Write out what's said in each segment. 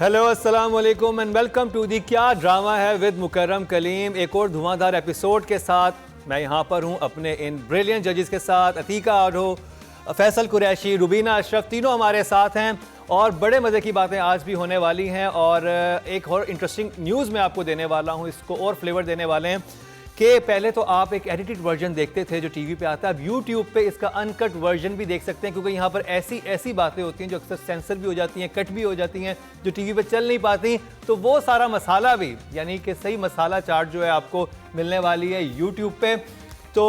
Hello अस्सलाम वालेकुम and welcome to the क्या ड्रामा है विद मुकर्रम कलीम। एक और धुआंधार एपिसोड के साथ मैं यहाँ पर हूँ अपने इन ब्रिलियंट जजेस के साथ। अतीका आढ़ो, फैसल कुरैशी, रुबीना अशरफ तीनों हमारे साथ हैं और बड़े मज़े की बातें आज भी होने वाली हैं। और एक और इंटरेस्टिंग न्यूज़ मैं आपको देने वाला हूँ, इसको और फ्लेवर देने वाले हैं कि पहले तो आप एक एडिटेड वर्जन देखते थे जो टीवी पे आता है, अब यूट्यूब पे इसका अनकट वर्जन भी देख सकते हैं, क्योंकि यहाँ पर ऐसी बातें होती हैं जो अक्सर सेंसर भी हो जाती हैं, कट भी हो जाती हैं, जो टीवी पे चल नहीं पाती। तो वो सारा मसाला भी, यानी कि सही मसाला चार्ट जो है आपको मिलने वाली है यूट्यूब पे। तो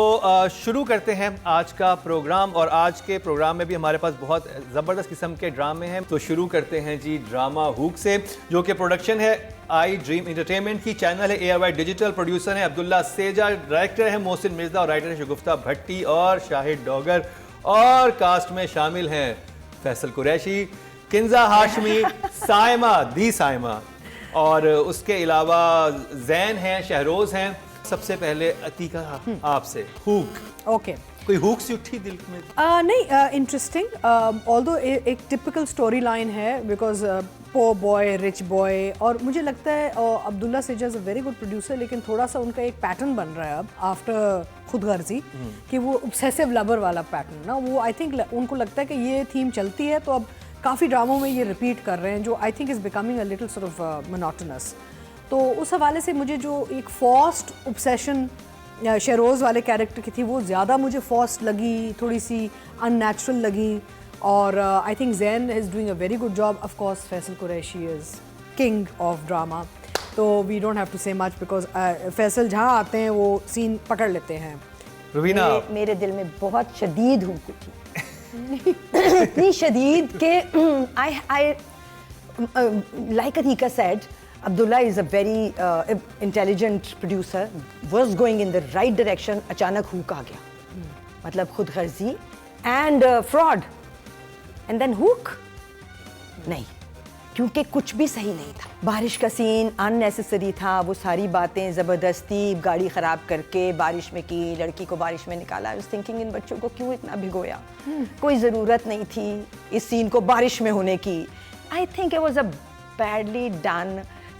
शुरू करते हैं आज का प्रोग्राम, और आज के प्रोग्राम में भी हमारे पास बहुत ज़बरदस्त किस्म के ड्रामे हैं। तो शुरू करते हैं जी ड्रामा हुक से, जो कि प्रोडक्शन है आई ड्रीम एंटरटेनमेंट की, चैनल है ARY डिजिटल, प्रोड्यूसर है अब्दुल्ला सेजा, डायरेक्टर है मोहसिन मिर्जा और राइटर है शगुफ्ता भट्टी और शाहिद डोगर। और कास्ट में शामिल हैं फैसल कुरैशी, किंजा हाशमी, साइमा दी साइमा, और उसके अलावा जैन हैं, शहरोज हैं। सबसे पहले अतीका आपसे हुक। ओके, कोई हुक सी उठी दिल में? नहीं, इंटरेस्टिंग, ऑल्दो एक टिपिकल स्टोरी लाइन है, because poor boy rich boy, और मुझे लगता है Abdullah Seja is a very good producer, लेकिन थोड़ा सा उनका एक पैटर्न बन रहा है अब आफ्टर खुद गर्जी, कि वो ऑब्सेसिव लवर वाला पैटर्न ना, वो आई थिंक उनको लगता है कि ये थीम चलती है, तो अब काफ़ी ड्रामों में ये रिपीट कर रहे हैं, जो I think is becoming a little sort of monotonous. तो उस हवाले से मुझे जो एक फॉस्ट ऑब्सेशन शहरोज़ वाले कैरेक्टर की थी, वो ज़्यादा मुझे फॉस्ट लगी, थोड़ी सी अननेचुरल लगी। और I think Jain is doing a very good job. Of course Faisal Qureshi is king of drama, तो वी डोंट हैव टू से मच, बिकॉज फैसल जहाँ आते हैं वो सीन पकड़ लेते हैं। रुबीना, मेरे दिल में बहुत शदीद हुक थी इतनी शदीद के आई like Atika said, Abdullah is a very intelligent producer, was going in the right direction, अचानक हुक आ गया, मतलब खुद गर्जी and fraud and then hook नहीं, क्योंकि कुछ भी सही नहीं था। बारिश का सीन अननेसेसरी था, वो सारी बातें ज़बरदस्ती गाड़ी ख़राब करके बारिश में की, लड़की को बारिश में निकाला। आई वाज थिंकिंग इन बच्चों को क्यों इतना भिगोया, कोई ज़रूरत नहीं थी इस सीन को बारिश में होने की। I think it was a badly done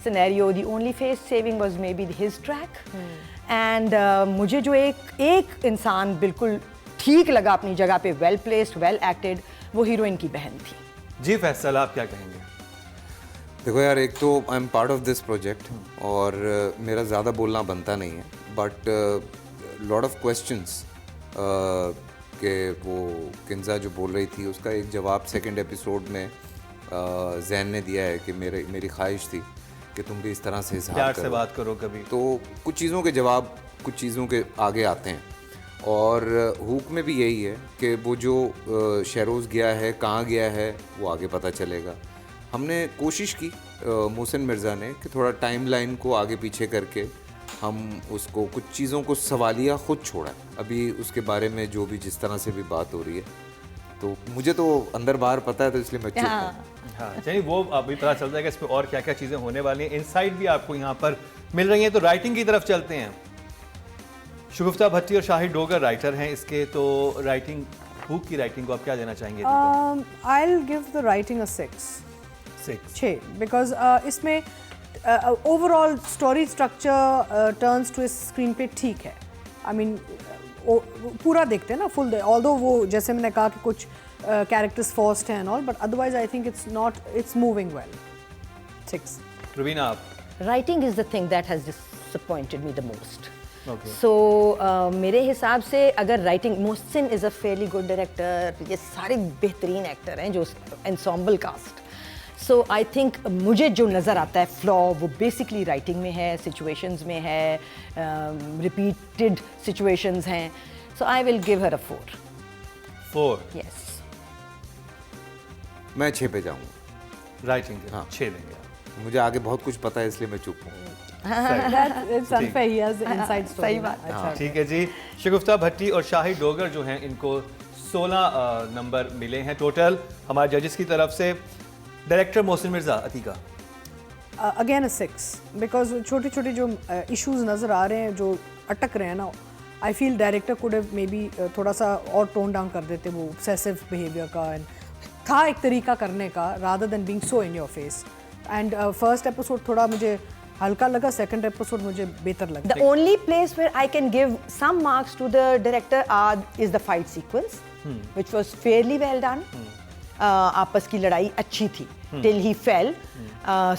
scenario. The only face saving was maybe his track. And मुझे जो एक इंसान बिल्कुल ठीक लगा अपनी जगह पे, well placed, well acted, वो हीरोइन की बहन थी। जी फैसल आप क्या कहेंगे? देखो यार, एक तो I am part of this project और मेरा ज़्यादा बोलना बनता नहीं है, बट लॉट ऑफ क्वेश्चंस के वो किंजा जो बोल रही थी उसका एक जवाब सेकंड एपिसोड में जैन ने दिया है कि मेरी ख्वाहिश थी कि तुम भी इस तरह से इज़हार से बात करो कभी। तो कुछ चीज़ों के जवाब कुछ चीज़ों के आगे आते हैं, और हुक में भी यही है कि वो जो शहरोज़ गया है, कहाँ गया है, वो आगे पता चलेगा। हमने कोशिश की मोहसिन मिर्ज़ा ने कि थोड़ा टाइमलाइन को आगे पीछे करके हम उसको कुछ चीज़ों को सवालिया ख़ुद छोड़ा। अभी उसके बारे में जो भी जिस तरह से भी बात हो रही है, तो मुझे तो अंदर बाहर पता है, तो इसलिए मैं चुप हूँ। हाँ चलिए, वो अभी पता चल जाएगा इसमें और क्या क्या चीज़ें होने वाली हैं। इनसाइट भी आपको यहाँ पर मिल रही हैं। तो राइटिंग की तरफ चलते हैं। शगुफ्ता भट्टी और शाहिद डोगर राइटर हैं इसके, तो राइटिंग, हुक की राइटिंग को आप क्या देना चाहेंगे? I will give the writing a 6, because इसमें overall story structure turns to screen पे ठीक है। आई मीन पूरा देखते हैं ना फुल, ऑल्दो वो जैसे मैंने कहा कि कुछ कैरेक्टर्स फॉस्ट हैं and all, but otherwise I think it's moving well. 6। Rubina आप? Writing is the thing that has disappointed me the most. Okay. So मेरे हिसाब से अगर writing, Mohsin is a fairly good director, ये सारे बेहतरीन एक्टर हैं जो एंसॉम्बल कास्ट। सो आई थिंक मुझे जो नज़र आता है फ्लॉ, वो बेसिकली राइटिंग में है, सिचुएशंस में है, रिपीटेड सिचुएशंस हैं। So I will give her a 4। Yes, मैं 6 पे जाऊँगा राइटिंग के। हाँ। 6 देंगे। मुझे आगे बहुत कुछ पता है, इसलिए मैं चुप हूँ। सही बात। अच्छा, ठीक है जी। शगुफ्ता भट्टी और शाहिद डोगर जो हैं, इनको 16 नंबर मिले हैं टोटल हमारे जजेस की तरफ से। Director Mohsin Mirza, Atika? Again a 6, because छोटे छोटे जो इश्यूज नज़र आ रहे हैं जो अटक रहे हैं ना, I feel director could have may be थोड़ा सा और टोन डाउन कर देते वो ऑब्सेसिव बिहेवियर का, एंड था एक तरीका करने का, rather than being so in your face. And first episode थोड़ा मुझे हल्का लगा, सेकंड एपिसोड मुझे बेहतर लगा. The only place where I can give some marks to the director is the fight sequence, which was fairly well done. आपस की लड़ाई अच्छी थी till he fell.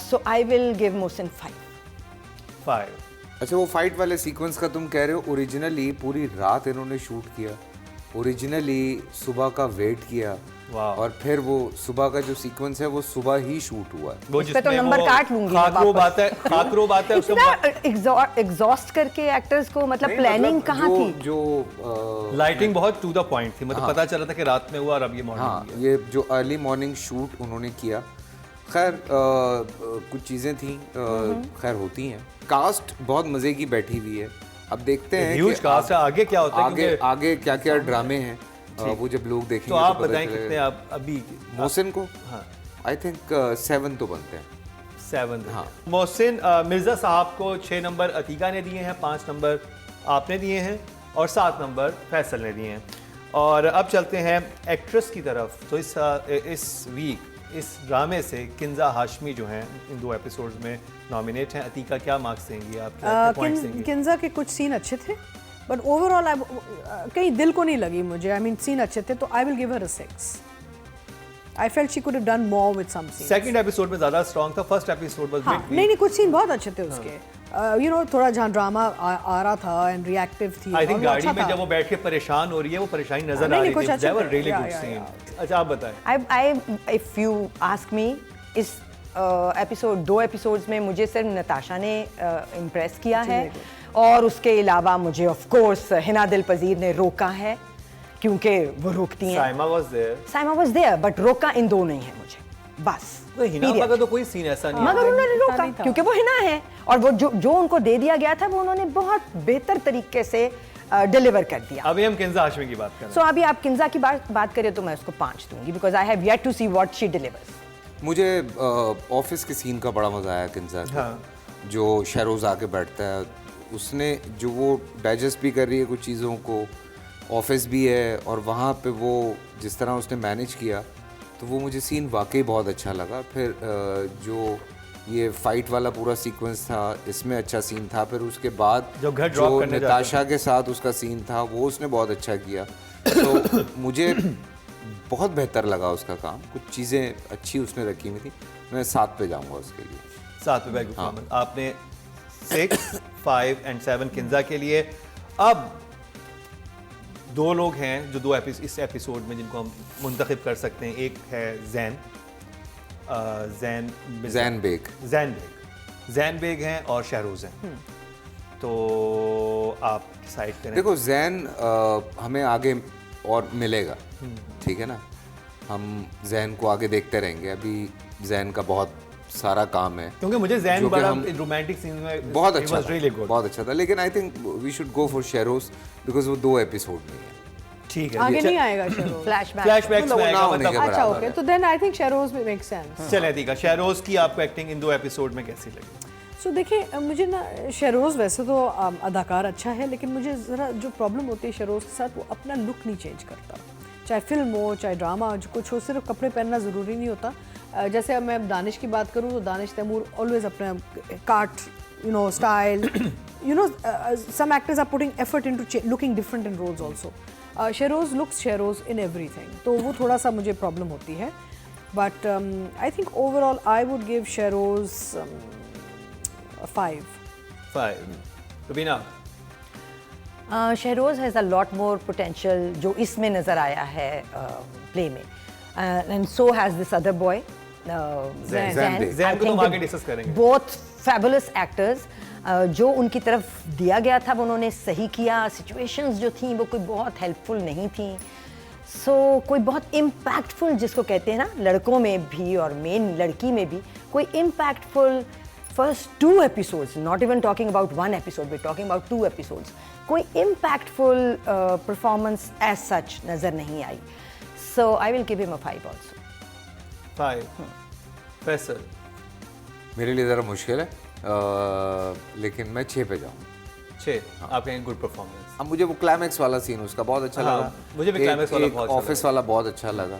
So I will give Mohsin 5. 5. अच्छा, वो फाइट वाले सीक्वेंस का तुम कह रहे हो, ओरिजिनली पूरी रात इन्होंने शूट किया, ओरिजिनली सुबह का वेट किया, और फिर वो सुबह का जो सीक्वेंस है वो सुबह ही शूट हुआ है. वो इस पे तो नंबर काट लूंगी मैं खाकरो वापस. बात है इतना एग्जॉस्ट करके एक्टर्स को, मतलब प्लानिंग कहाँ थी? जो लाइटिंग बहुत टू द पॉइंट थी, मतलब पता चला था कि रात में हुआ और अब ये मॉर्निंग हाँ, ये जो अर्ली मॉर्निंग शूट उन्होंने किया, खैर कुछ चीज़ें थी, खैर होती हैं. कास्ट बहुत मज़े की बैठी हुई है. अब देखते हैं ह्यूज कास्ट है, आगे क्या होता है, आगे क्या क्या ड्रामे हैं, वो जब लोग देखेंगे तो आप बताएं कितने आप अभी मोहसिन को. हाँ, आई थिंक 7 तो बनते हैं. 7. हाँ. मोहसिन मिर्ज़ा साहब को 6 नंबर अतीका ने दिए हैं, 5 नंबर आपने दिए हैं और 7 नंबर फैसल ने दिए हैं. और अब चलते हैं एक्ट्रेस की तरफ. तो इस वीक इस ड्रामे से किंजा हाशमी जो हैं इन 2 एपिसोड्स में नॉमिनेट हैं. अतीका क्या मार्क्स देंगी आप, क्या पॉइंट्स देंगी? किंजा के कुछ सीन अच्छे थे, बट ओवरऑल कहीं दिल को नहीं लगी मुझे. आई मीन सीन अच्छे थे, तो I will give her 6. I felt she could have done more with some scenes. Second episode में ज्यादा स्ट्रांग था, फर्स्ट एपिसोड वाज हाँ, नहीं कुछ सीन बहुत अच्छे थे उसके. यू नो थोड़ा जहाँ ड्रामा आ रहा था एंड रिएक्टिव थी. आई थिंक गाड़ी में जब वो बैठ के परेशान हो रही है, वो परेशानी नजर आ रही थी. दे वर रियली गुड सीन. अच्छा आप बताएं. I if you ask me, इस एपिसोड 2 एपिसोड्स में मुझे सिर्फ नताशा ने इम्प्रेस किया है, और उसके अलावा मुझे ऑफ कोर्स हिना दिल पजीर ने रोका है, क्योंकि वो रोकती हैं. साइमा वाज देयर बट रोका इन 2 नहीं है मुझे, बस. तो हिना का तो कोई सीन ऐसा नहीं है, मगर उन्होंने रोका क्योंकि वो हिना है, और वो जो उनको दे दिया गया था वो उन्होंने बहुत बेहतर तरीके से डिलीवर कर दिया. अभी हम किंजा हाशमी की बात करें. सो अभी आप किंजा की बात करें तो मैं उसको 5 दूंगी, because I have yet to see what she delivers. मुझे ऑफिस के सीन का बड़ा मजा आया किंजा का. जो शहरोज आके बैठता है, उसने जो वो डाइजेस्ट भी कर रही है कुछ चीज़ों को, ऑफिस भी है, और वहाँ पे वो जिस तरह उसने मैनेज किया, तो वो मुझे सीन वाकई बहुत अच्छा लगा. फिर जो ये फाइट वाला पूरा सीक्वेंस था, इसमें अच्छा सीन था. फिर उसके बाद जो घर ड्रॉप करने नताशा के साथ उसका सीन था, वो उसने बहुत अच्छा किया. तो मुझे बहुत बेहतर लगा उसका काम. कुछ चीज़ें अच्छी उसने रखी हुई थी. मैं 7 पे जाऊंगा उसके लिए. 7 पे बैग. हाँ. आपने 6, 5 and 7 किंजा के लिए. अब 2 लोग हैं जो इस एपिसोड में जिनको हम मुंतखब कर सकते हैं. एक है जैन बेग हैं और शहरोज हैं. तो आप डिसाइड करें. देखो जैन हमें आगे और मिलेगा, ठीक है ना. हम जैन को आगे देखते रहेंगे. अभी जैन का बहुत सारा काम है, क्योंकि मुझे जैन बड़ा रोमांटिक सीन में बहुत अच्छा था, बहुत अच्छा था. लेकिन I think we should go for Shahroz, because वो 2 एपिसोड में है. ठीक है, आगे नहीं आएगा शहरोज. फ्लैशबैक्स में आएगा, मतलब अच्छा ओके, तो देन आई थिंक शहरोज में मेक सेंस. चलें ठीक है. शहरोज की आपको एक्टिंग इन 2 एपिसोड में कैसी लगी? सो देखिए, मुझे ना शहरोज वैसे तो अदाकार अच्छा है, लेकिन मुझे ज़रा जो प्रॉब्लम होती है शहरोज के साथ, वो अपना लुक नहीं चेंज करता. चाहे फिल्म हो चाहे ड्रामा, जो कुछ हो, सिर्फ कपड़े पहनना ज़रूरी नहीं होता. जैसे अब मैं दानिश की बात करूँ तो दानिश तैमूर ऑलवेज अपना cut, you know, style, you know, some actors are putting effort into looking different in roles also. Shahroz looks Shahroz in everything, तो वो थोड़ा सा मुझे प्रॉब्लम होती है. But I think overall I would give Shahroz 5. Rubina. Shahroz has a lot more potential जो इसमें नज़र आया है प्ले में, and so has this other boy Zain को तो हम आगे डिस्कस करेंगे. Both fabulous actors. जो उनकी तरफ दिया गया था वो उन्होंने सही किया. सिचुएशंस जो थी वो कोई बहुत हेल्पफुल नहीं थी. सो कोई बहुत इम्पैक्टफुल, जिसको कहते हैं ना, लड़कों में भी और मेन लड़की में भी कोई impactful first 2 episodes, not even talking about 1 episode, we talking about 2 episodes, कोई इम्पैक्टफुल परफॉर्मेंस एज सच नज़र नहीं आई. So I will give him a 5 also. 5. Faisal. मेरे लिए ज़रा मुश्किल है, लेकिन मैं 6 पे जाऊँ. 6. आप कहेंगे गुड परफॉर्मेंस. अब मुझे वो क्लाइमैक्स वाला सीन उसका बहुत अच्छा लगा. मुझे भी क्लाइमैक्स वाला बहुत अच्छा ऑफिस वाला बहुत अच्छा लगा.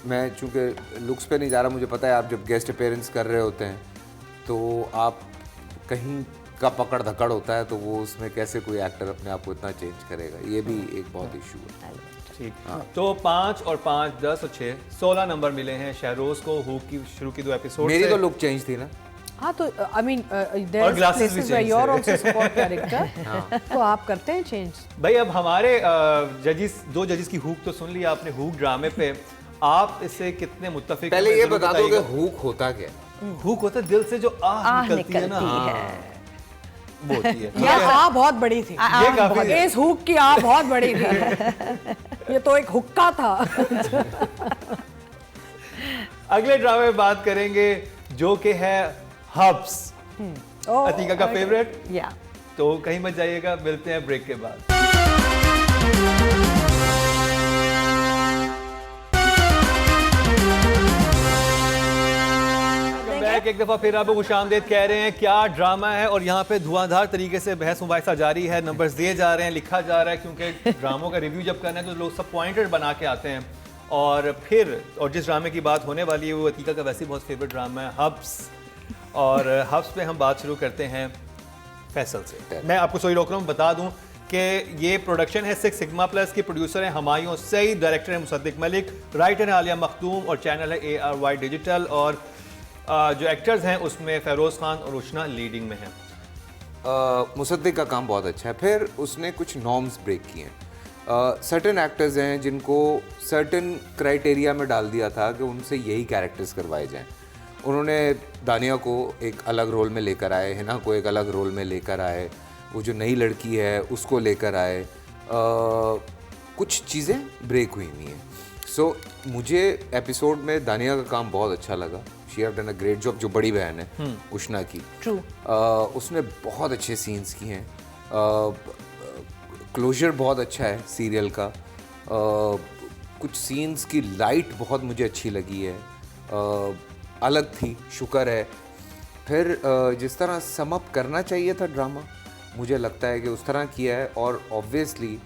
मैं चूँकि लुक्स पे नहीं जा रहा, मुझे पता है आप जब गेस्ट अपीयरेंस कर रहे होते हैं तो आप कहीं का पकड़ धकड़ होता है, तो वो उसमें कैसे कोई एक्टर अपने आप को इतना चेंज करेगा, ये भी एक बहुत इशू है। ठीक, तो 5 और 5, 10 और 6, 16 नंबर मिले हैं शहरोज को हुक की शुरू की 2 एपिसोड मेरी से। तो लुक चेंज थी ना। हाँ तो आई मीन और glasses भी change योर है। आल्सो सपोर्ट कैरेक्टर, तो आप करते हैं चेंज। भाई अब हमारे जजेस, 2 जजेस की हुक तो सुन लिया आपने हुक ड्रामे पे, आप इससे कितने मुत्तफिक? पहले ये बता दो कि हुक होता क्या है? हुक होता है दिल से जो आह निकलती है ना, वो होती है। ये आ बहुत बड़ी थी, ये काफी है। इस हुक की आ बहुत बड़ी थी। ये तो एक हुक्का था। अगले ड्रामे में बात करेंगे जो कि है हब्स, अतीका का फेवरेट। या तो कहीं मत जाइएगा, मिलते हैं ब्रेक के बाद। बैक एक दफा फिर आपको खुशामदीद कह रहे हैं। क्या ड्रामा है, और यहाँ पे धुआंधार तरीके से बहस मुबाहिसा जारी है, नंबर्स दिए जा रहे हैं, लिखा जा रहा है, क्योंकि ड्रामों का रिव्यू जब करना है तो लोग सब पॉइंटेड बना के आते हैं। और फिर और जिस ड्रामे की बात होने वाली है वो अतीका का वैसे बहुत फेवरेट ड्रामा है हब्स, और हब्स पे हम बात शुरू करते हैं फैसल से। मैं आपको सॉरी रोक रहा हूँ, बता दूं कि ये प्रोडक्शन है 6 सिग्मा प्लस की, प्रोड्यूसर हैं हुमायूं सईद, डायरेक्टर है मुसद्दिक मलिक, राइटर है आलिया मखदूम, और चैनल है ARY डिजिटल, और जो एक्टर्स हैं उसमें फ़ेरोज़ खान और उशना लीडिंग में हैं। मुसद्दिक का काम बहुत अच्छा है। फिर उसने कुछ नॉर्म्स ब्रेक किए हैं। सर्टेन एक्टर्स हैं जिनको सर्टेन क्राइटेरिया में डाल दिया था कि उनसे यही कैरेक्टर्स करवाए जाएं। उन्होंने दानिया को एक अलग रोल में लेकर आए, हिना को एक अलग रोल में लेकर आए, वो जो नई लड़की है उसको लेकर आए। कुछ चीज़ें ब्रेक हुई हुई हैं। सो मुझे एपिसोड में दानिया का काम बहुत अच्छा लगा। She have done a great job, जो बड़ी बहन है उशना की। ट्रू। उसने बहुत अच्छे सीन्स किए हैं। क्लोजर बहुत अच्छा है सीरियल का। कुछ सीन्स की लाइट बहुत मुझे अच्छी लगी है, अलग थी, शुक्र है। फिर जिस तरह सम अप करना चाहिए था ड्रामा, मुझे लगता है कि उस तरह किया है। और ऑब्वियसली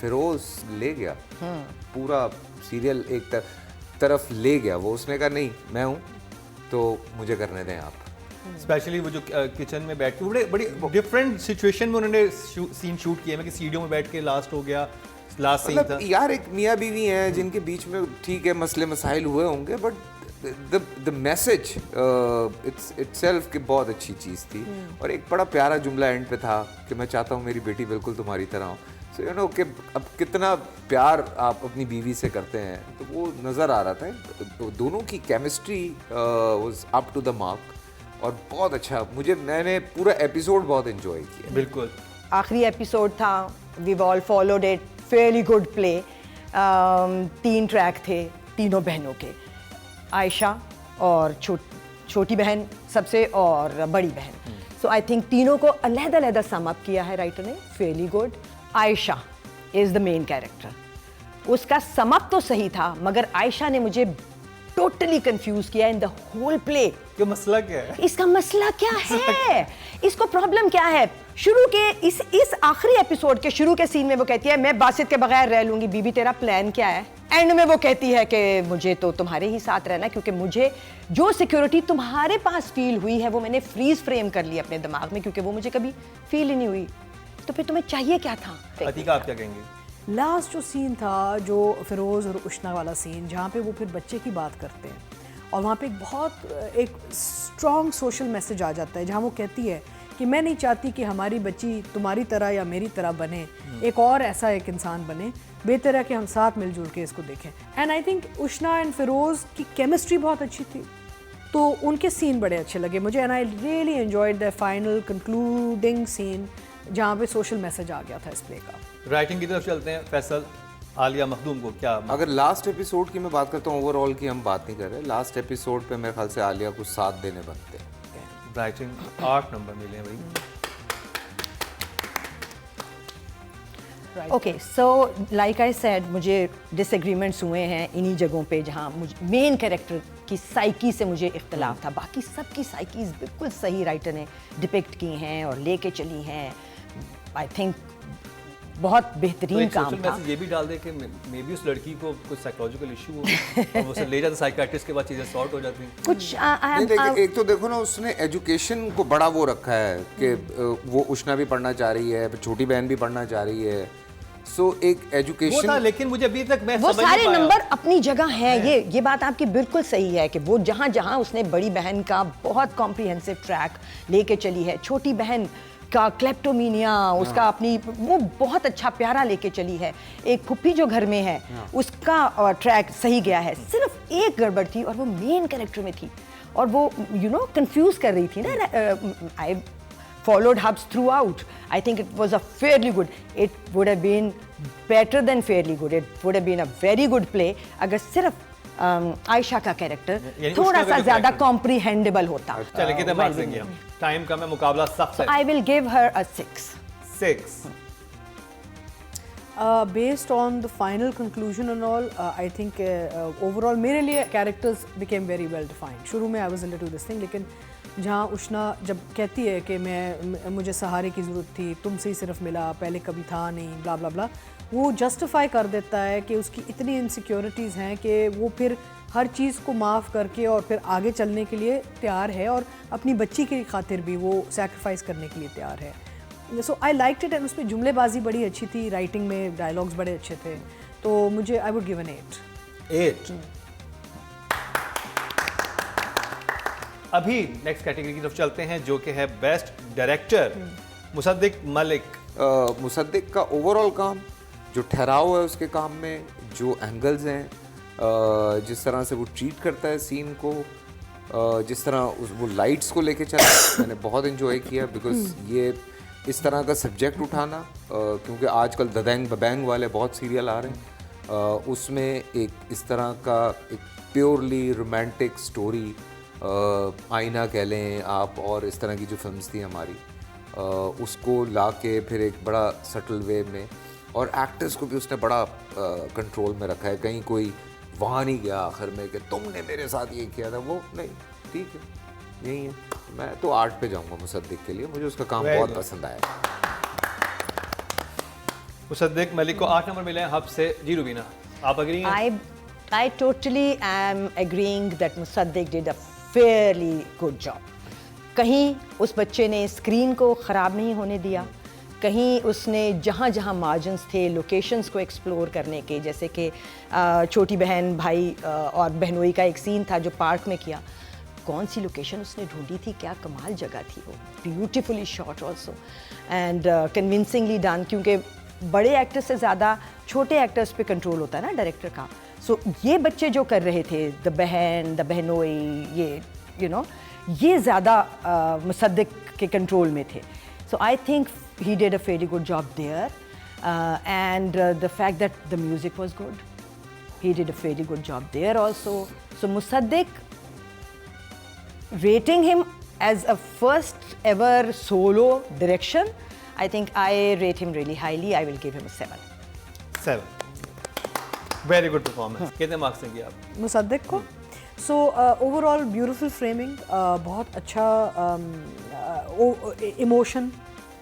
फिरोज ले गया पूरा सीरियल, एक तरफ ले गया वो। उसने कहा नहीं मैं हूँ तो मुझे करने दें आप। स्पेशली वो जो किचन में बैठ के बड़ी डिफरेंट सिचुएशन में उन्होंने सीन शूट किए हैं कि सीढ़ियों में बैठ के लास्ट हो गया, लास्ट सीन था। यार एक मियाँ बीवी हैं जिनके बीच में ठीक है मसले मसाइल हुए होंगे, बट द मैसेज इटसेल्फ की बहुत अच्छी चीज़ थी। और एक बड़ा प्यारा जुमला एंड पे था कि मैं चाहता हूँ मेरी बेटी बिल्कुल तुम्हारी तरह हो। सो यू नो कि अब कितना प्यार आप अपनी बीवी से करते हैं, तो वो नज़र आ रहा था। दोनों की chemistry was up to the mark और बहुत अच्छा। मैंने पूरा एपिसोड बहुत एंजॉय किया। बिल्कुल आखिरी एपिसोड था, we all followed it, fairly good play. 3 track थे तीनों बहनों के, आयशा और छोटी बहन सबसे और बड़ी बहन। सो आई थिंक तीनों को अलग-अलग सम अप किया है राइटर ने, fairly good. Ayesha is the main character. उसका सम अप तो सही था, मगर आयशा ने मुझे टोटली कंफ्यूज किया इन द होल प्ले। क्या मसला क्या है? इसका मसला क्या है? इसको प्रॉब्लम क्या है? शुरू के इस आखिरी एपिसोड के शुरू के सीन में वो कहती है मैं बासित के बगैर रह लूंगी। बीबी तेरा प्लान क्या है? एंड में वो कहती है कि मुझे तो तुम्हारे ही साथ रहना, क्योंकि मुझे जो सिक्योरिटी तुम्हारे पास फील हुई है वो मैंने फ्रीज फ्रेम कर ली अपने दिमाग में, क्योंकि वो मुझे कभी फील ही नहीं हुई। तो फिर तुम्हें चाहिए क्या था? अतीका आप क्या कहेंगे? लास्ट जो सीन था, जो फिरोज़ और उशना वाला सीन, जहाँ पे वो फिर बच्चे की बात करते हैं और वहाँ पे एक स्ट्रॉन्ग सोशल मैसेज आ जाता है, जहाँ वो कहती है कि मैं नहीं चाहती कि हमारी बच्ची तुम्हारी तरह या मेरी तरह बने, एक और ऐसा एक इंसान बने, बेहतर है कि हम साथ मिलजुल के इसको देखें। And I think Ushana and Firoz की केमिस्ट्री बहुत अच्छी थी, तो उनके सीन बड़े अच्छे लगे मुझे। And I really enjoyed the final concluding scene, जहाँ पे सोशल मैसेज आ गया था इस प्ले का। राइटिंग की तरफ चलते हैं। फैसल, आलिया मखदूम को क्या? अगर लास्ट एपिसोड की मैं बात करता हूँ, ओवरऑल की हम बात नहीं कर रहे, लास्ट एपिसोड पे मेरे ख्याल से आलिया को 7 देने बनते हैं। राइटिंग 8 नंबर मिले हैं भाई। Okay, so like I said, मुझे डिसएग्रीमेंट्स हुए हैं इन्हीं जगहों पे जहाँ मुझे मेन कैरेक्टर की साइकी से मुझे इख्तलाफ था। बाकी सबकी साइकीज़ बिल्कुल सही राइटर ने डिपिक्ट की हैं और लेके चली हैं। आई थिंक बहुत तो बेहतरीन एक काम सोशल था। मैसेज ये भी डाल दे कि मे बी उस लड़की को कुछ साइकोलॉजिकल इशू हो और वो उसे ले जाता साइकियाट्रिस्ट के बाद चीज़ें सॉर्ट हो जाती कुछ नहीं, लेकिन एक तो देखो ना, उसने एजुकेशन को बड़ा वो रखा है कि वो उष्णा भी पढ़ना चाह रही है, छोटी बहन भी पढ़ना चाह रही है, सो एक वो था। एजुकेशन। लेकिन मुझे अभी तक मैं वो समझ नहीं सारे पाया। नंबर अपनी जगह हैं। ये बात आपकी बिल्कुल सही है कि वो जहाँ जहाँ उसने बड़ी बहन का बहुत कॉम्प्रिहेंसिव ट्रैक लेके चली है, छोटी बहन का क्लेप्टोमीनिया उसका अपनी वो बहुत अच्छा प्यारा लेके चली है, एक फुप्पी जो घर में है उसका ट्रैक सही गया है। सिर्फ एक गड़बड़ थी और वो मेन कैरेक्टर में थी और वो कंफ्यूज कर रही थी ना। आई followed Hubs throughout. I think it was a fairly good. It would have been better than fairly good. It would have been a very good play अगर सिर्फ आयशा का कैरेक्टर यानी थोड़ा उष्णा का सा जो ज्यादा character- कॉम्प्रिहेंडेबल होता। चलिए कितने मार्क्स देंगे हम? टाइम कम है, मुकाबला सख्त है। I will give her a 6. 6 Based on the final conclusion and all, I think overall मेरे लिए characters became very well defined. शुरू में I was a little this thing, लेकिन जहाँ उष्णा जब कहती है कि मुझे सहारे की ज़रूरत थी, तुमसे ही सिर्फ मिला, पहले कभी था नहीं, ब्ला ब्ला ब्ला, वो जस्टिफाई कर देता है कि उसकी इतनी इनसिक्योरिटीज़ हैं कि वो फिर हर चीज़ को माफ़ करके और फिर आगे चलने के लिए तैयार है और अपनी बच्ची की खातिर भी वो सैक्रिफाइस करने के लिए तैयार है। सो आई लाइक्ड इट एंड उसमें जुमलेबाजी बड़ी अच्छी थी, राइटिंग में डायलॉग्स बड़े अच्छे थे, तो मुझे आई वुड गिव एन 8। अभी नेक्स्ट कैटेगरी की तरफ चलते हैं जो कि है बेस्ट डायरेक्टर। मुसद्दिक मलिक। मुसद्दिक का ओवरऑल काम, जो ठहराव है उसके काम में, जो एंगल्स हैं, जिस तरह से वो ट्रीट करता है सीन को, जिस तरह वो लाइट्स को लेके चला, मैंने बहुत इन्जॉय किया। बिकॉज ये इस तरह का सब्जेक्ट उठाना, क्योंकि आजकल ददैंग बबैंग वाले बहुत सीरियल आ रहे हैं, उसमें एक इस तरह का एक प्योरली रोमांटिक स्टोरी, आईना कह लें आप, और इस तरह की जो फिल्म्स थी हमारी, उसको ला के फिर एक बड़ा सटल वे में, और एक्टर्स को भी उसने बड़ा कंट्रोल में रखा है। कहीं कोई वहाँ नहीं गया आखिर में कि तुमने मेरे साथ ये किया था, वो नहीं, ठीक है यही है। मैं तो 8 पे जाऊँगा मुसद्दिक के लिए, मुझे उसका काम बहुत पसंद आया। मुसद्दिक मलिक को 8 नंबर मिले हैं हब से। जी रुबीना, आप अग्री हैं? I totally am agreeing that Musaddiq did a fairly good job. कहीं उस बच्चे ने स्क्रीन को ख़राब नहीं होने दिया, कहीं उसने जहाँ जहाँ मार्जिन्स थे लोकेशंस को एक्सप्लोर करने के, जैसे कि छोटी बहन भाई और बहनोई का एक सीन था जो पार्क में किया, कौन सी लोकेशन उसने ढूंढी थी, क्या कमाल जगह थी वो, beautifully shot also and convincingly done, क्योंकि बड़े एक्टर्स से ज़्यादा छोटे एक्टर्स पे कंट्रोल होता है ना डायरेक्टर का। सो ये बच्चे जो कर रहे थे, द बहन, द बहनोई, ये ये ज़्यादा मुसद्दिक के कंट्रोल में थे। So I think he did a fairly good job there, and the fact that the music was good, he did a fairly good job there also. So Musaddiq, rating him as a first ever solo direction, I think I rate him really highly. I will give him a 7. 7 very good performance. कितने marks देंगे आप मुसद्दिक को? So overall beautiful framing, बहुत अच्छा emotion,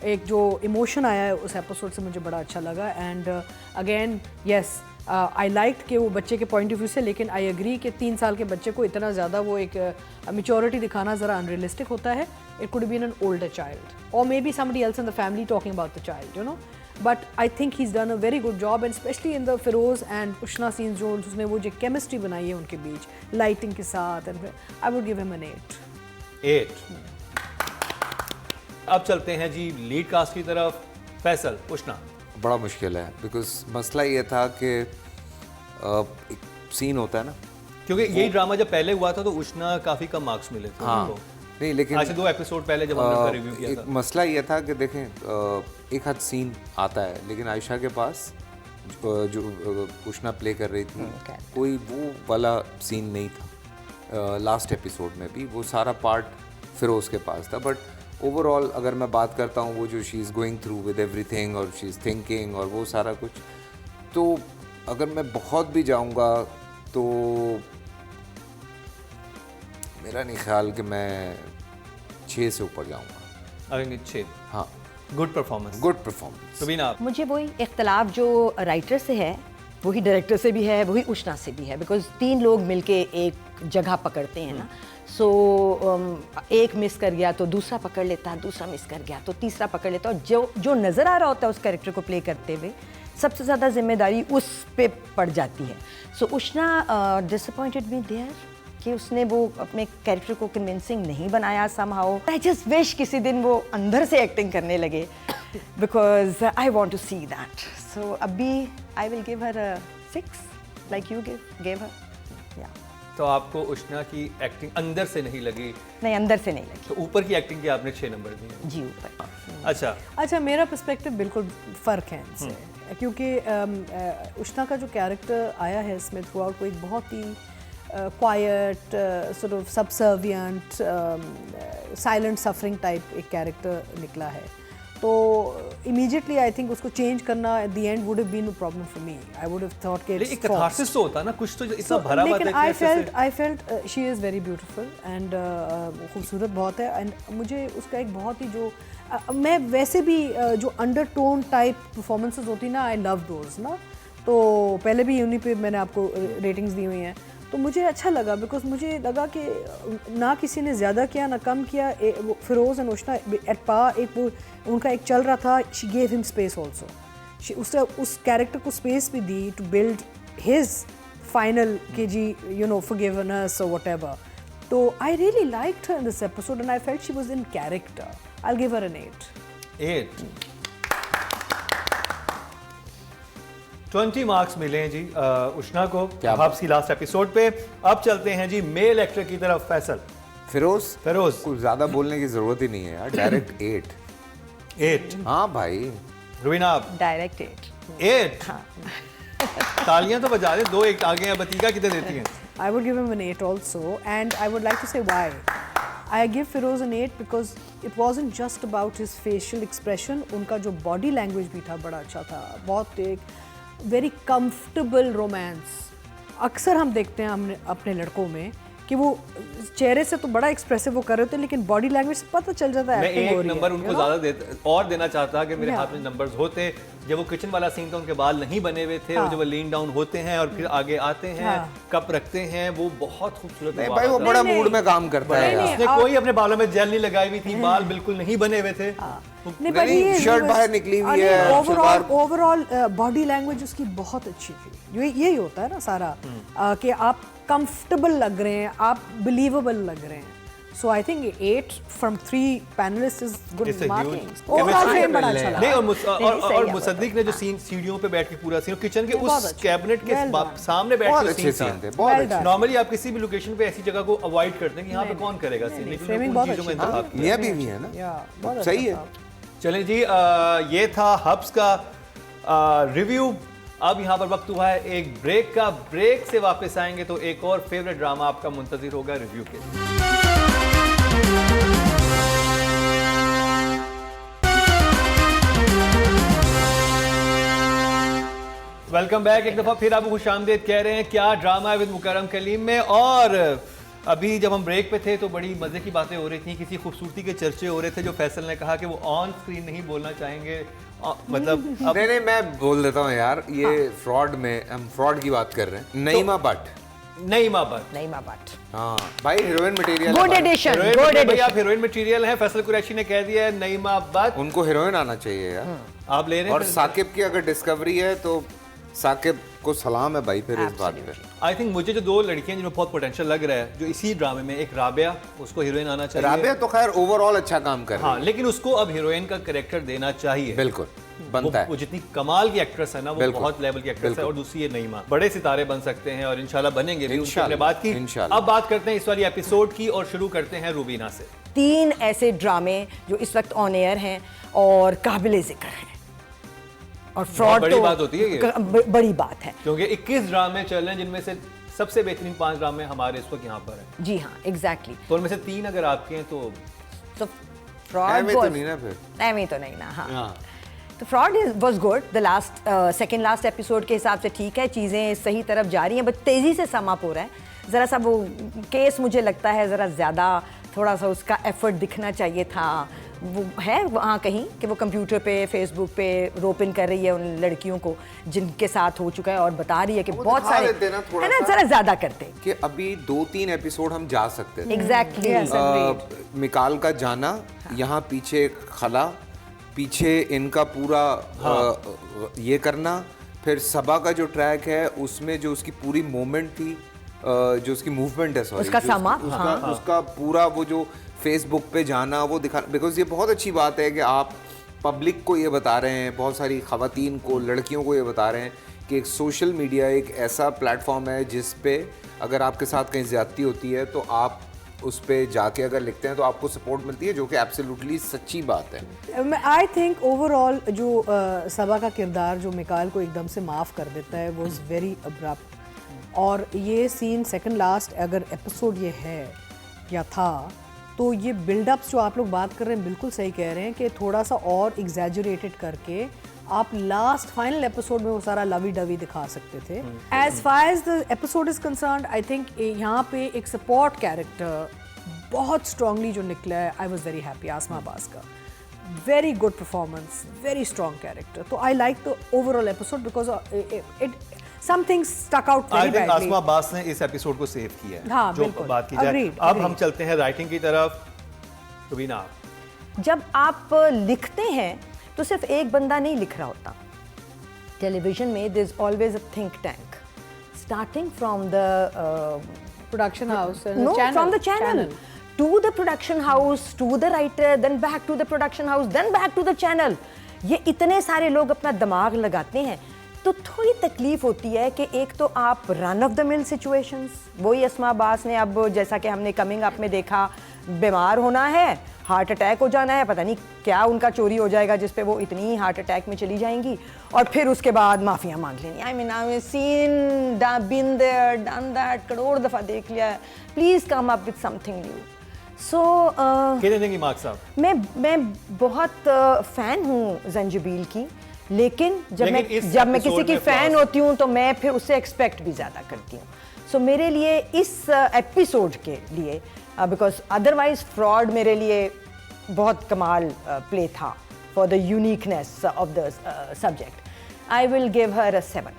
एक जो emotion आया है उस एपिसोड से मुझे बड़ा अच्छा लगा। And again yes, I like कि वो बच्चे के पॉइंट ऑफ व्यू से, लेकिन आई एग्री कि 3 साल के बच्चे को इतना ज़्यादा वो एक मेच्योरिटी दिखाना ज़रा अनरियलिस्टिक होता है। It could been an older child और maybe somebody else in the family talking about the child, you know, but I think he is done a very good job, and especially in the Feroze and Ushna scenes जो उसने वो जो chemistry बनाई है उनके बीच lighting के साथ, and I would give him an 8। अब चलते हैं जी लीड कास्ट की तरफ। फैसल, उष्णा। बड़ा मुश्किल है, बिकॉज मसला ये था कि एक सीन होता है ना, क्योंकि यही ड्रामा जब पहले हुआ था तो उष्णा काफ़ी कम मार्क्स मिले थे हाँ उनको। नहीं, लेकिन आज से 2 एपिसोड पहले जब हमने उसका रिव्यू किया एक था, मसला ये था कि देखें, एक हाथ सीन आता है, लेकिन आयशा के पास जो उष्णा प्ले कर रही थी, कोई वो वाला सीन नहीं था। लास्ट एपिसोड में भी वो सारा पार्ट फिरोज़ के पास था। बट ओवरऑल अगर मैं बात करता हूँ, वो जो she is going through with everything और शी इज़ थिंकिंग और वो सारा कुछ, तो अगर मैं बहुत भी जाऊँगा तो मेरा नहीं ख्याल कि मैं 6 से ऊपर जाऊँगा। अगर 6। हाँ, good performance. Good performance. Rubina आप? मुझे वही इख्तलाफ जो राइटर से है वही डायरेक्टर से भी है, वही उष्णा से भी है, बिकॉज 3 लोग मिलके एक जगह पकड़ते हैं ना। सो एक मिस कर गया तो दूसरा पकड़ लेता है, दूसरा मिस कर गया तो तीसरा पकड़ लेता है, और जो नज़र आ रहा होता है उस कैरेक्टर को प्ले करते हुए सबसे ज़्यादा जिम्मेदारी उस पे पड़ जाती है। सो उष्णा डिसअपॉइंटेड मी देयर कि उसने वो अपने कैरेक्टर को कन्विंसिंग नहीं बनाया समहाउ। आई जस्ट विश किसी दिन वो अंदर से एक्टिंग करने लगे, because I want to see that. So अभी I will give her 6 like you give her. या तो आपको उष्णा की एक्टिंग अंदर से नहीं लगी, नहीं, अंदर से नहीं लगी तो ऊपर की एक्टिंग के आपने 6 नंबर दिए। जी ऊपर। अच्छा, मेरा पर्सपेक्टिव बिल्कुल फ़र्क है इनसे, क्योंकि उष्णा का जो कैरेक्टर आया है इसमें थ्रू आउट, वो एक बहुत ही quiet, sort of subservient, silent suffering type एक कैरेक्टर निकला है। तो इमीडिएटली आई थिंक उसको चेंज करना at the end would have been a problem for me. I would have thought कि लेकिन कैथारसिस तो होता ना कुछ, तो इतना भरा हुआ लेकिन देखने आई felt she is very beautiful and खूबसूरत बहुत है। एंड मुझे उसका एक बहुत ही जो मैं वैसे भी जो अंडरटोन टाइप परफॉर्मेंसेस होती ना, आई लव दोज ना। तो पहले भी उन्हीं पे मैंने आपको रेटिंग्स दी हुई हैं, तो मुझे अच्छा लगा, बिकॉज मुझे लगा कि ना किसी ने ज़्यादा किया ना कम किया। फिरोज़ एंड उष्णा एट पा, एक वो उनका एक चल रहा था, she gave him space also. उसने उस कैरेक्टर को स्पेस भी दी टू बिल्ड हिज फाइनल के जी यू नो फॉरगिवनेस और व्हाटएवर। तो I really liked her in this episode and I felt she was in character. I will give her an 8। 20 marks मिले हैं जी उष्णा को क्या हब्स की लास्ट एपिसोड पे। अब चलते हैं जी मेल एक्टर की तरफ। फैसल फिरोज कुछ ज्यादा बोलने की जरूरत ही नहीं है यार, डायरेक्ट 8। हाँ भाई। रुबीना आप? डायरेक्ट 8। तालियां तो बजा दे, 2 1 आगे हैं। बतीका कितने देती हैं? I would give him an 8 also, and I would like to say why. I give Feroz an 8 because it wasn't just about his facial expression. उनका जो body language भी था बड़ा अच्छा था, बहुत एक very comfortable romance. अक्सर हम देखते हैं हमने अपने लड़कों में कि वो चेहरे से तो बड़ा एक्सप्रेसिव वो कर रहे होते हैं, लेकिन बॉडी लैंग्वेज से पता चल जाता है मैं acting हो एक रही है, नंबर उनको you know? ज्यादा और देना चाहता कि मेरे Yeah. हाथ में नंबर्स होते। जब वो किचन वाला सीन था, उनके बाल नहीं बने हुए थे, और हाँ. जब वो लीन डाउन होते हैं और फिर आगे आते हैं, हाँ. कप रखते हैं, वो बहुत खूबसूरत नहीं नवाजा भाई, वो था। बड़ा नहीं, मूड में काम करता है नहीं, यार। उसने कोई अपने बालों में जेल नहीं लगाई हुई थी, बाल बिल्कुल नहीं बने हुए थे। नहीं, नहीं, but he शर्ट was- बाहर निकली हुई है, ओवरऑल बॉडी लैंग्वेज उसकी बहुत अच्छी थी। यही होता है ना सारा, कि आप कंफर्टेबल लग रहे हैं, आप बिलीवेबल लग रहे हैं। So I think 8 from 3 panelists is good It's a marking. huge- overall Chemistry frame बड़ा मिलने अच्छा हैं। लगा। नहीं, और सही और है, मुसद्दिक ने जो सीन सीढ़ियों पे बैठ के पूरा सीन, किचन के बहुत उस अच्छा। कैबिनेट के Well done. सामने बैठ बहुत के अच्छे सीन सीन थे, था। बहुत Well अच्छे। done. नॉर्मली आप किसी भी लोकेशन पे ऐसी जगह को अवॉइड करते हैं कि यहाँ पे कौन करेगा सीन, लेकिन framing उन बहुत चीजों का अच्छी थी। इंतखाब किया। मियाँ बीवी है ना, बहुत सही अच्छा है। था। चलें जी, ये था हब्स का रिव्यू। अब यहाँ पर वक्त हुआ है एक ब्रेक का। ब्रेक से वापस आएंगे तो एक और फेवरेट ड्रामा आपका मुंतजिर होगा रिव्यू के लिए। Welcome back. एक दफ़ा फिर आपको खुशामदीद कह रहे हैं क्या ड्रामा है विद मुकर्रम कलीम में। और अभी जब हम ब्रेक पे थे तो बड़ी मज़े की बातें हो रही थी, किसी खूबसूरती के चर्चे हो रहे थे, जो फैसल ने कहा कि वो ऑन स्क्रीन नहीं बोलना चाहेंगे। मतलब अब नहीं, मैं बोल देता हूँ यार, ये फ्रॉड में हम फ्रॉड की बात कर रहे हैं। नईमा भट्ट, नईमा भट्ट, नईमा भट्ट, हाँ भाई, heroine material good addition, heroine good material, addition. आप हीरोइन मटेरियल हैं। फैसल कुरैशी ने कह दिया है नईमा भट्ट, उनको हीरोइन आना चाहिए यार। आप ले रहे और हैं। साकिब की अगर डिस्कवरी है तो साकिब को सलाम है भाई फिर इस बात पे। आई थिंक मुझे जो 2 लड़कियां जिनमें बहुत पोटेंशियल लग रहा है जो इसी ड्रामे में, एक राबिया, उसको हीरोइन आना चाहिए। राबिया तो खैर ओवरऑल अच्छा काम कर रही हाँ, लेकिन उसको अब हीरोइन का कैरेक्टर देना चाहिए। है, बिल्कुल बनता वो है। जितनी कमाल की एक्ट्रेस है ना, वो बिल्कुल, बहुत लेवल की एक्ट्रेस है। बिल्कुल। और दूसरी ये नईमा, बड़े सितारे बन सकते हैं और इंशाल्लाह बनेंगे भी। उनसे हमने बात की। इंशाल्लाह। अब बात करते हैं इस वाली एपिसोड की और शुरू करते हैं रूबीना से। 3 ऐसे ड्रामे जो इस वक्त ऑन एयर हैं और काबिले जिक्र हैं, और फ्रॉड बड़ी बात होती है ये। बड़ी बात है। क्योंकि 21 ड्रामे चल रहे हैं जिनमें से सबसे बेहतरीन 5 ड्रामे हमारे इस वक्त यहाँ पर हैं। जी हाँ, एग्जैक्टली। तो उनमें से 3 अगर आपके हैं तो तो फ्रॉड ऐਵੇਂ तो नहीं ना फिर। ऐਵੇਂ तो नहीं ना, हाँ। तो fraud was good. The last second last episode के हिसाब से ठीक है, चीज़ें सही तरफ जा रही हैं, बट तेज़ी से सम अप हो रहा है। ज़रा सा वो केस मुझे लगता है ज़रा ज़्यादा, थोड़ा सा उसका एफर्ट दिखना चाहिए था। वो है वहाँ कहीं कि वो कंप्यूटर पे फेसबुक पे रोप इन कर रही है उन लड़कियों को जिनके साथ हो चुका है और बता रही है कि बहुत दिखा सारे देते ना थोड़ा है ना, सा। जरा ज्यादा करते। कि अभी 2-3 एपिसोड हम जा सकते थे। एग्जैक्टली मिकाल का जाना, यहाँ पीछे खला, पीछे इनका पूरा ये करना, फिर सबा का जो ट्रैक है उसमें जो उसकी पूरी मूवमेंट थी, जो उसकी मूवमेंट है, सॉरी, उसका समा, उसका पूरा वो जो फेसबुक पे जाना वो दिखा, बिकॉज ये बहुत अच्छी बात है कि आप पब्लिक को ये बता रहे हैं, बहुत सारी खवातीन को, लड़कियों को ये बता रहे हैं कि एक सोशल मीडिया एक ऐसा प्लेटफॉर्म है जिस पे अगर आपके साथ कहीं ज़्यादती होती है तो आप उस पे जाके अगर लिखते हैं तो आपको सपोर्ट मिलती है, जो कि एब्सोल्युटली सच्ची बात है। आई थिंक ओवरऑल जो सबा का किरदार जो मिकाल को एकदम से माफ़ कर देता है वाज वेरी अब्रप्ट, और ये सीन सेकंड लास्ट अगर एपिसोड ये है या था तो ये बिल्डअप्स जो आप लोग बात कर रहे हैं बिल्कुल सही कह रहे हैं कि थोड़ा सा और एग्जैजुरेटेड करके आप लास्ट फाइनल एपिसोड में वो सारा लवी डवी दिखा सकते थे। As far as the episode is concerned, I think यहाँ पे एक सपोर्ट कैरेक्टर बहुत स्ट्रांगली जो निकला है, I was very happy. Asma Abbas का very good performance, very strong character, तो I like the overall episode because it some things stuck out very I think badly. Asma Abbas ने इस एपिसोड को सेव किया है। हाँ, जो बिल्कुल। बात की जाए। Agreed, अब agreed. हम चलते हैं राइटिंग की तरफ। रुबीना, जब आप लिखते हैं तो सिर्फ एक बंदा नहीं लिख रहा होता। टेलीविजन में there is always a think tank starting from the Production house, no, channel, from the channel to the production house, to the writer, then back to the production house, then back to the channel. ये इतने सारे लोग अपना दिमाग लगाते हैं तो थोड़ी तकलीफ होती है कि एक तो आप run of the mill situations, वही अस्मा अब्बास ने अब जैसा कि हमने कमिंग अप में देखा, बीमार होना है, हार्ट अटैक हो जाना है, पता नहीं क्या उनका चोरी हो जाएगा जिस पे वो इतनी हार्ट अटैक में चली जाएंगी, और फिर उसके बाद माफिया मांग लेनी। I mean I seen been there done that, crore दफा देख लिया है, please come up with something new. So कितने देंगे मार्क्स आप? मैं बहुत फैन हूँ जंजीबील की, लेकिन जब लेकिन मैं इस जब मैं episode किसी की में फैन flaws- होती हूँ तो मैं फिर उससे एक्सपेक्ट भी ज़्यादा करती हूँ। सो मेरे लिए इस एपिसोड के लिए, बिकॉज अदरवाइज फ्रॉड मेरे लिए बहुत कमाल प्ले था for the uniqueness of the subject. I will give her a 7।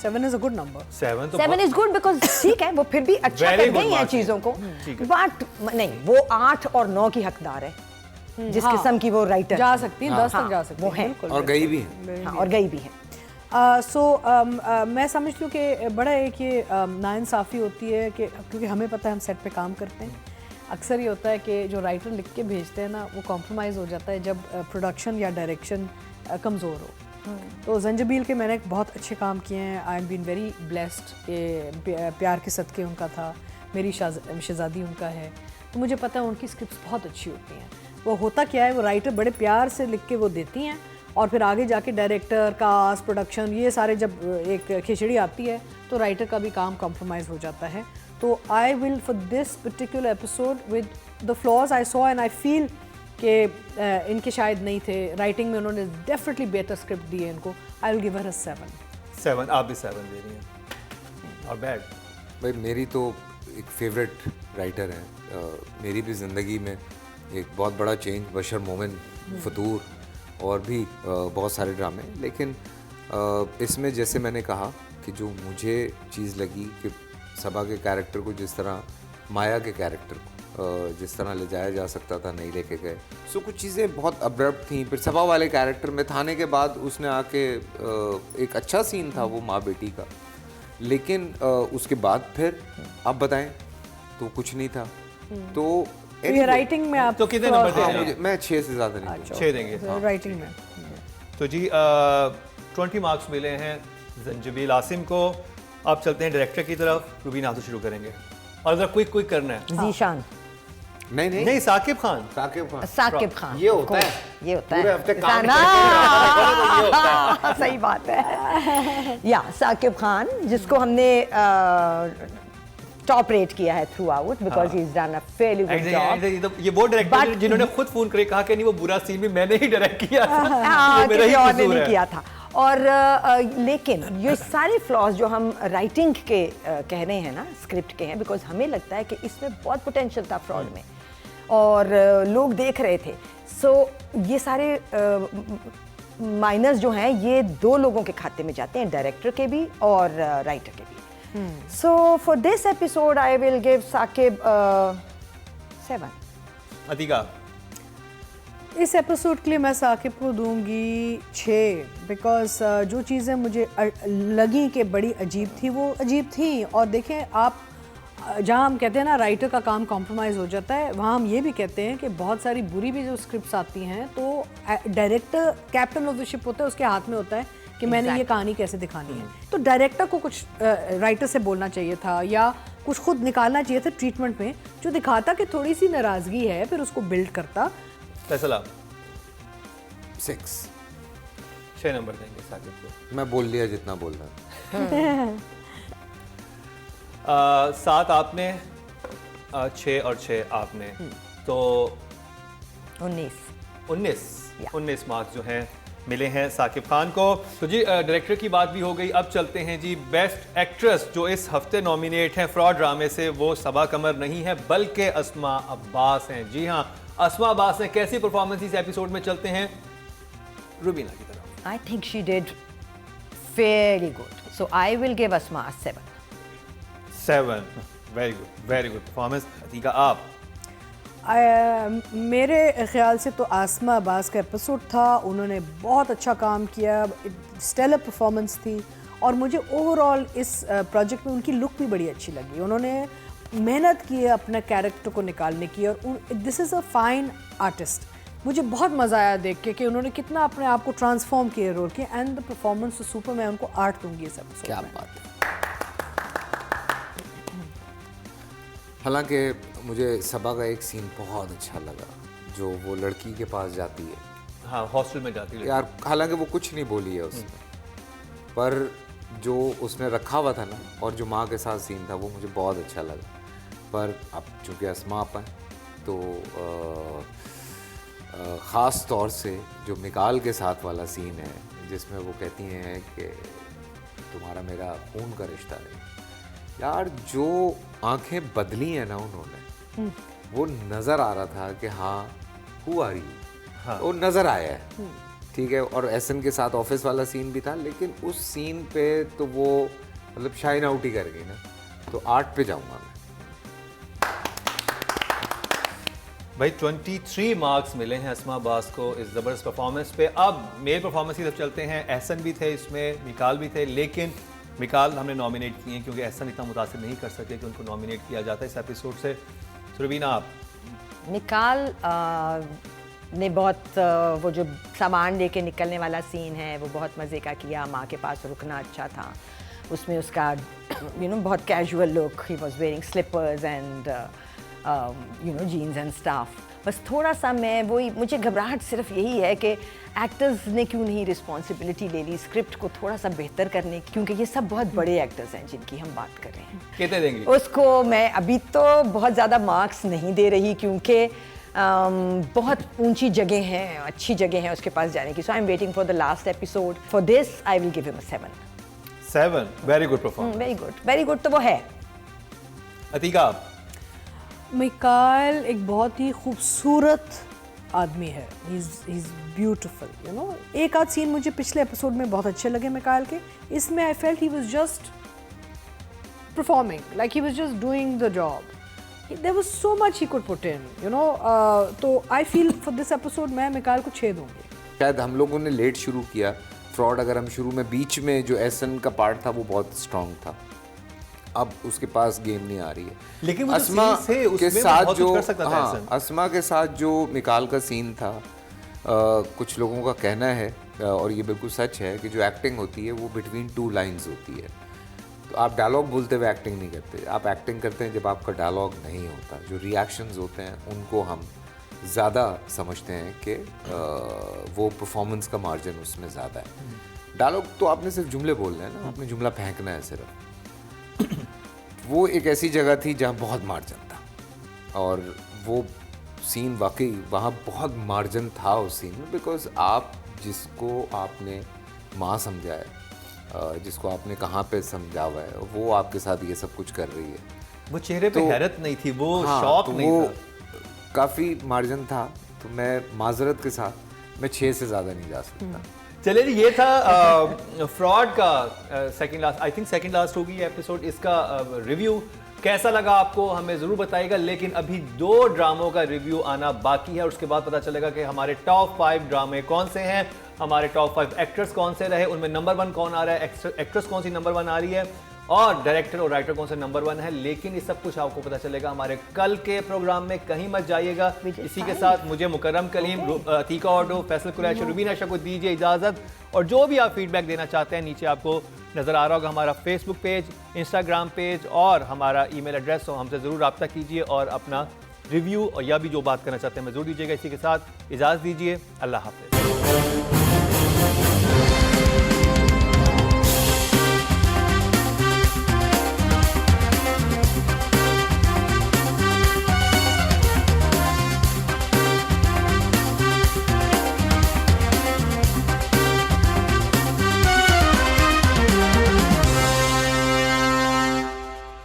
7 is a good number. 7 तो 7 इज गुड बिकॉज ठीक है वो फिर भी अच्छा Very कर good गई हैं mark चीज़ों को, ठीक है। बट नहीं, वो 8 और 9 की हकदार है जिस हाँ, किस्म की वो राइटर जा सकती हैं, 10 हाँ, तक जा सकती वो हैं, है। बिल्कुल, और गई भी है। हाँ, और गई भी है। मैं समझती हूँ कि बड़ा एक ये नाइंसाफ़ी होती है कि क्योंकि हमें पता है हम सेट पे काम करते हैं, अक्सर ये होता है कि जो राइटर लिख के भेजते हैं ना वो कॉम्प्रोमाइज़ हो जाता है जब प्रोडक्शन या डायरेक्शन कमज़ोर हो। तो जंजीबील के मैंने बहुत अच्छे काम किए हैं, I am been very blessed कि प्यार के सदक़े उनका था, मेरी शहज़ादी उनका है, तो मुझे पता है उनकी स्क्रिप्ट्स बहुत अच्छी होती हैं। वो होता क्या है, वो राइटर बड़े प्यार से लिख के वो देती हैं और फिर आगे जाके डायरेक्टर, कास्ट, प्रोडक्शन, ये सारे जब एक खिचड़ी आती है तो राइटर का भी काम कॉम्प्रोमाइज़ हो जाता है। तो I will for this particular episode with the flaws I saw and I feel कि इनके शायद नहीं थे, राइटिंग में उन्होंने डेफिनेटली बेहतर स्क्रिप्ट दी है इनको, आई विल गिव हर अ 7। आप भी 7 दे रही हैं। और बैड भाई मेरी तो एक फेवरेट राइटर है, मेरी भी ज़िंदगी में एक बहुत बड़ा चेंज, बशर मोमिन, फतूर और भी बहुत सारे ड्रामे, लेकिन इसमें जैसे मैंने कहा कि जो मुझे चीज़ लगी कि सबा के कैरेक्टर को जिस तरह, माया के कैरेक्टर को जिस तरह ले जाया जा सकता था नहीं लेके गए। सो कुछ चीज़ें बहुत अब्रप्ट थी। फिर सबा वाले कैरेक्टर में थाने के बाद उसने आके एक अच्छा सीन था वो माँ बेटी का, लेकिन उसके बाद फिर आप बताएं तो कुछ नहीं था। तो ये राइटिंग में आप तो कितने नंबर दे हाँ, रहे हैं? मैं 6 से ज़्यादा नहीं दूंगा। 6 देंगे। राइटिंग में। तो जी 20 मार्क्स मिले हैं जंजीबील आसिम को। अब चलते हैं डायरेक्टर की तरफ। रुबीना से शुरू करेंगे और अगर क्विक करना है। जीशान, नहीं नहीं, साकिब खान। साकिब खान, ये होता है, ये होता पूरे है हफ्ते काम हाँ, सही बात है। या साकिब खान जिसको हमने टॉप रेट किया है through out because he is done a fairly good job. ये वो डायरेक्टर But- जिन्होंने खुद फोन करके कहा कि नहीं वो बुरा सीन भी मैंने ही डायरेक्ट किया था, हाँ, ये मेरा किसी ही और ने कसूर नहीं है। किया था। और लेकिन ये सारे फ्लॉज जो हम राइटिंग के कह रहे हैं ना, स्क्रिप्ट के हैं, बिकॉज हमें लगता है कि इसमें बहुत पोटेंशियल था फ्रॉड में, और लोग देख रहे थे। सो ये सारे माइनस जो हैं ये 2 लोगों के खाते में जाते हैं, डायरेक्टर के भी और राइटर के भी। So for this episode I will give Saqib 7। Atika? इस एपिसोड के लिए मैं साकिब को दूंगी 6 बिकॉज जो चीज़ें मुझे लगी कि बड़ी अजीब थी वो अजीब थी। और देखें आप, जहाँ हम कहते हैं ना राइटर का काम कॉम्प्रोमाइज़ हो जाता है, वहाँ हम ये भी कहते हैं कि बहुत सारी बुरी भी जो स्क्रिप्ट्स आती हैं तो director captain of the ship होता है, उसके हाथ में होता है कि मैंने ये कहानी कैसे दिखानी है। तो डायरेक्टर को कुछ राइटर से बोलना चाहिए था या कुछ खुद निकालना चाहिए था ट्रीटमेंट में, जो दिखाता कि थोड़ी सी नाराज़गी है, फिर उसको बिल्ड करता। फैसला? 6 नंबर देंगे साकिब को। मैं बोल लिया जितना बोलना। 7 आपने, 6 और 6 आपने, तो 19 मार्क्स जो हैं मिले हैं साकिब खान को। तो जी डायरेक्टर की बात भी हो गई, अब चलते हैं जी बेस्ट एक्ट्रेस जो इस हफ्ते नॉमिनेट हैं फ्रॉड ड्रामे से। वो सबा कमर नहीं है बल्कि अस्मा अब्बास हैं। जी हाँ, अस्मा अब्बास ने कैसी परफॉर्मेंस इस एपिसोड में, चलते हैं रुबीना की तरफ। I think she did very good, so I will give Asma 7। Very good performance. Atika आप? मेरे ख्याल से तो आसमा अब्बास का एपिसोड था, उन्होंने बहुत अच्छा काम किया, स्टेलर परफॉर्मेंस थी और मुझे ओवरऑल इस प्रोजेक्ट में उनकी लुक भी बड़ी अच्छी लगी। उन्होंने मेहनत की है अपने कैरेक्टर को निकालने की और this is a fine artist. मुझे बहुत मज़ा आया देख के कि उन्होंने कितना अपने आप को ट्रांसफॉर्म किया रोल के, एंड द परफॉर्मेंस सुपर। मैं उनको 8 दूंगी इस एपिसोड। क्या बात है। हालांकि मुझे सबा का एक सीन बहुत अच्छा लगा, जो वो लड़की के पास जाती है, हाँ हॉस्टल में जाती है यार, हालांकि वो कुछ नहीं बोली है उसने, पर जो उसने रखा हुआ था ना और जो माँ के साथ सीन था वो मुझे बहुत अच्छा लगा। पर अब चूँकि अस्मा आपा है तो ख़ास तौर से जो मिकाल के साथ वाला सीन है जिसमें वो कहती हैं कि तुम्हारा मेरा खून का रिश्ता है, यार जो आंखें बदली हैं ना उन्होंने, वो नज़र आ रहा था कि हाँ हु आर यू, वो नज़र आया है। ठीक है, और एहसन के साथ ऑफिस वाला सीन भी था, लेकिन उस सीन पे तो वो मतलब शाइन आउट ही कर गई ना, तो 8 पे जाऊंगा मैं। भाई 23 मार्क्स मिले हैं अस्मा अब्बास को इस ज़बरदस्त परफॉर्मेंस पे। अब मेल परफॉर्मेंस की तरफ चलते हैं। एहसन भी थे इसमें, मिकाल भी थे, लेकिन मिकाल हमने नॉमिनेट किए हैं क्योंकि एहसन इतना मुतासिर नहीं कर सके कि उनको नॉमिनेट किया जाता है इस एपिसोड से। सुरबीना आप? मिकाल ने बहुत वो जो सामान लेके निकलने वाला सीन है वो बहुत मज़े का किया। माँ के पास रुकना अच्छा था, उसमें उसका बहुत casual look, he was wearing slippers and jeans and stuff. बस थोड़ा सा मैं वही, मुझे घबराहट सिर्फ यही है कि एक्टर्स ने क्यों नहीं रिस्पॉन्सिबिलिटी ले ली स्क्रिप्ट को थोड़ा सा बेहतर करने की, क्योंकि ये सब बहुत बड़े एक्टर्स हैं जिनकी हम बात कर रहे हैं। कितने देंगे उसको? मैं अभी तो बहुत ज़्यादा मार्क्स नहीं दे रही क्योंकि बहुत ऊंची जगह हैं, अच्छी जगह है उसके पास जाने की। So I am waiting for the last episode. For this I will give him a 7। Very good performance. Very good तो वो है। अतीका आप? मिकाल एक बहुत ही खूबसूरत आदमी है, ही इज़ ब्यूटिफुल। एक आध सीन मुझे पिछले एपिसोड में बहुत अच्छे लगे मिकाल के, इसमें I felt he was just performing, like he was just doing the job. There was so much he could put in, तो I feel for this episode मैं मिकाल को 6 दूंगी। शायद हम लोगों ने लेट शुरू किया फ्रॉड, अगर हम शुरू में बीच में जो एहसन का पार्ट था वो बहुत स्ट्रांग था, अब उसके पास गेम नहीं आ रही है। लेकिन वो अस्मा से के साथ जो अस्मा के साथ जो मिकाल का सीन था, कुछ लोगों का कहना है और ये बिल्कुल सच है कि जो एक्टिंग होती है वो बिटवीन 2 लाइंस होती है। तो आप डायलॉग बोलते हुए एक्टिंग नहीं करते, आप एक्टिंग करते हैं जब आपका डायलॉग नहीं होता। जो रिएक्शंस होते हैं उनको हम ज़्यादा समझते हैं कि वो परफॉर्मेंस का मार्जिन उसमें ज़्यादा है। डायलॉग तो आपने सिर्फ जुमले बोलने हैं ना, आपने जुमला फेंकना है सिर्फ। वो एक ऐसी जगह थी जहाँ बहुत मार्जिन था और वो सीन वाकई वहाँ बहुत मार्जिन था उस सीन में, बिकॉज आप जिसको आपने माँ समझा है, जिसको आपने कहाँ पे समझा हुआ है, वो आपके साथ ये सब कुछ कर रही है। वो चेहरे पे तो हैरत नहीं थी, वो हाँ, शॉक तो नहीं वो था। काफ़ी मार्जिन था, तो मैं माजरत के साथ मैं 6 से ज़्यादा नहीं जा सकता। चलिए जी, ये था फ्रॉड का second last, I think second last होगी ये एपिसोड। इसका रिव्यू कैसा लगा आपको हमें ज़रूर बताइएगा, लेकिन अभी 2 ड्रामों का रिव्यू आना बाकी है और उसके बाद पता चलेगा कि हमारे टॉप 5 ड्रामे कौन से हैं, हमारे टॉप 5 एक्टर्स कौन से रहे, उनमें नंबर 1 कौन आ रहा है, एक्ट्रेस कौन सी नंबर 1 आ रही है और डायरेक्टर और राइटर कौन से नंबर 1 है। लेकिन ये सब कुछ आपको पता चलेगा हमारे कल के प्रोग्राम में, कहीं मत जाइएगा। इसी के साथ मुझे मुकर्रम कलीम, अतीका ऑटो, फैसल कुरैशी, रुबीना शाह को दीजिए इजाज़त। और जो भी आप फीडबैक देना चाहते हैं, नीचे आपको नज़र आ रहा होगा हमारा फेसबुक पेज, इंस्टाग्राम पेज और हमारा ईमेल एड्रेस, तो हमसे ज़रूर रब्ता कीजिए और अपना रिव्यू और या भी जो बात करना चाहते हैं हमें ज़रूर दीजिएगा। इसी के साथ इजाज़त दीजिए, अल्लाह हाफ़िज़।